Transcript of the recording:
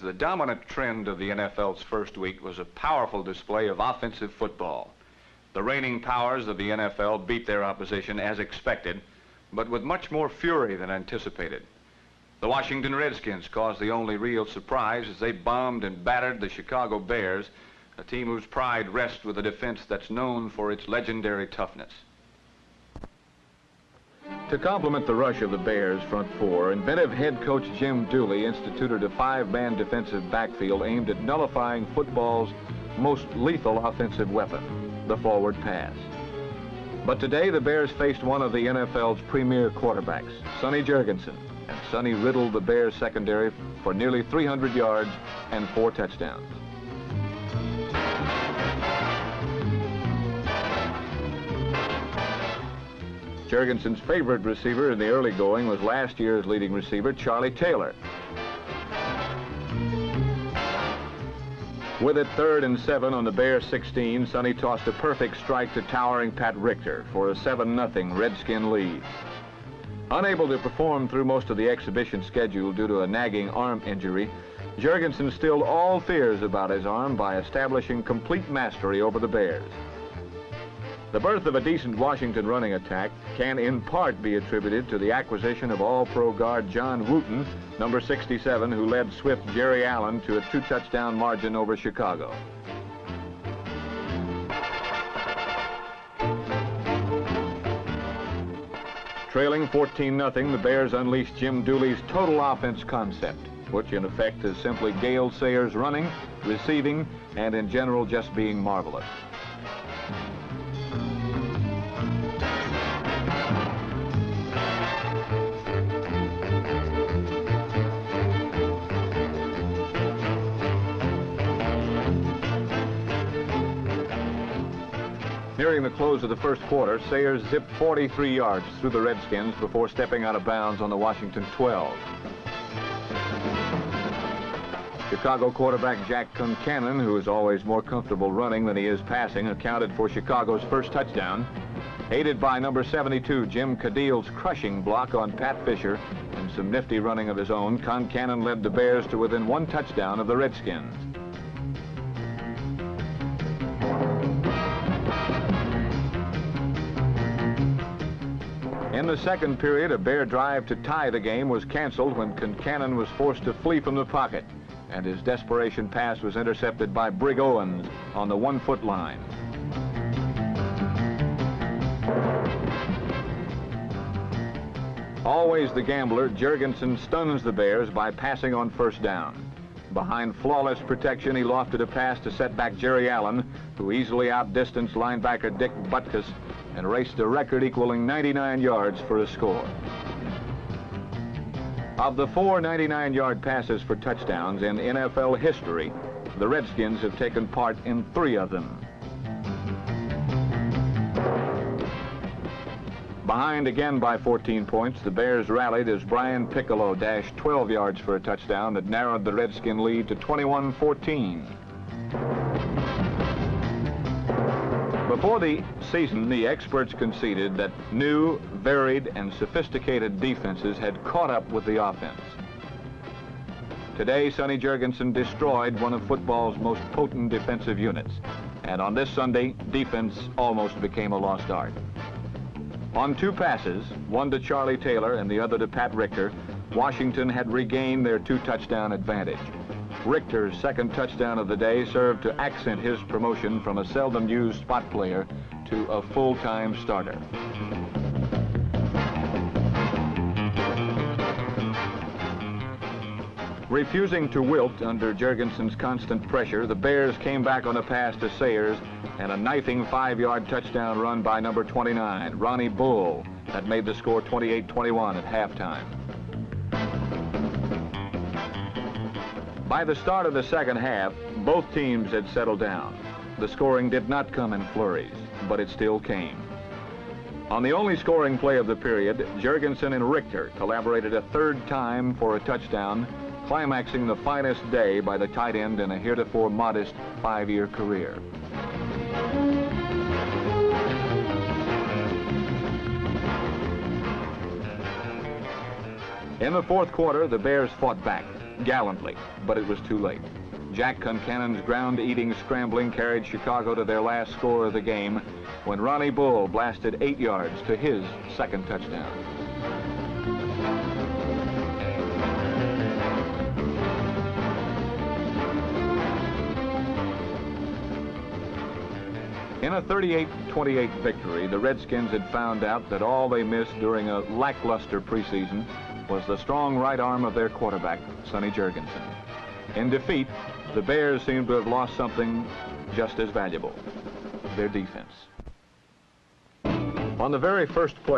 The dominant trend of the NFL's first week was a powerful display of offensive football. The reigning powers of the NFL beat their opposition as expected, but with much more fury than anticipated. The Washington Redskins caused the only real surprise as they bombed and battered the Chicago Bears, a team whose pride rests with a defense that's known for its legendary toughness. To complement the rush of the Bears' front four, inventive head coach Jim Dooley instituted a five-man defensive backfield aimed at nullifying football's most lethal offensive weapon, the forward pass. But today the Bears faced one of the NFL's premier quarterbacks, SONNY Jurgensen, and Sonny riddled the Bears secondary for nearly 300 yards and 4 touchdowns. Jurgensen's favorite receiver in the early going was last year's leading receiver, Charley Taylor. With it 3rd and 7 on the Bears 16, Sonny tossed a perfect strike to towering Pat Richter for a 7-0 Redskin lead. Unable to perform through most of the exhibition schedule due to a nagging arm injury, Jurgensen stilled all fears about his arm by establishing complete mastery over the Bears. The birth of a decent Washington running attack can in part be attributed to the acquisition of All-Pro guard John Wooten, number 67, who led Swift Jerry Allen to a 2-touchdown margin over Chicago. Trailing 14-0, the Bears unleashed Jim Dooley's total offense concept, which in effect is simply Gale Sayers running, receiving, and in general just being marvelous. Nearing the close of the first quarter, Sayers zipped 43 yards through the Redskins before stepping out of bounds on the Washington 12. Chicago quarterback Jack Concannon, who is always more comfortable running than he is passing, accounted for Chicago's first touchdown. Aided by number 72, Jim Cadill's crushing block on Pat Fisher and some nifty running of his own, Concannon led the Bears to within 1 touchdown of the Redskins. In the second period, a Bear drive to tie the game was canceled when Concannon was forced to flee from the pocket, and his desperation pass was intercepted by Brig Owens on the 1-foot line. Always the gambler, Jurgensen stuns the Bears by passing on first down. Behind flawless protection, he lofted a pass to set back Jerry Allen, who easily outdistanced linebacker Dick Butkus and raced a record equaling 99 yards for a score. Of the 4 99-yard passes for touchdowns in NFL history, the Redskins have taken part in 3 of them. Behind again by 14 points, the Bears rallied as Brian Piccolo dashed 12 yards for a touchdown that narrowed the Redskin lead to 21-14. Before the season, the experts conceded that new, varied, and sophisticated defenses had caught up with the offense. Today, SONNY Jurgensen destroyed one of football's most potent defensive units, and on this Sunday, defense almost became a lost art. On 2 passes, one to Charley Taylor and the other to Pat Richter, Washington had regained their 2-touchdown advantage. Richter's second touchdown of the day served to accent his promotion from a seldom-used spot player to a full-time starter. Refusing to wilt under Jurgensen's constant pressure, the Bears came back on a pass to Sayers and a knifing 5-yard touchdown run by number 29, Ronnie Bull, that made the score 28-21 at halftime. By the start of the second half, both teams had settled down. The scoring did not come in flurries, but it still came. On the only scoring play of the period, Jurgensen and Richter collaborated a 3rd time for a touchdown, climaxing the finest day by the tight end in a heretofore modest 5-year career. In the fourth quarter, the Bears fought back. gallantly, but it was too late. Jack Concannon's ground-eating scrambling carried Chicago to their last score of the game when Ronnie Bull blasted 8 yards to his second touchdown. In a 38-28 victory, the Redskins had found out that all they missed during a lackluster preseason was the strong right arm of their quarterback, Sonny Jurgensen. In defeat, the Bears seemed to have lost something just as valuable: their defense. On the very first play,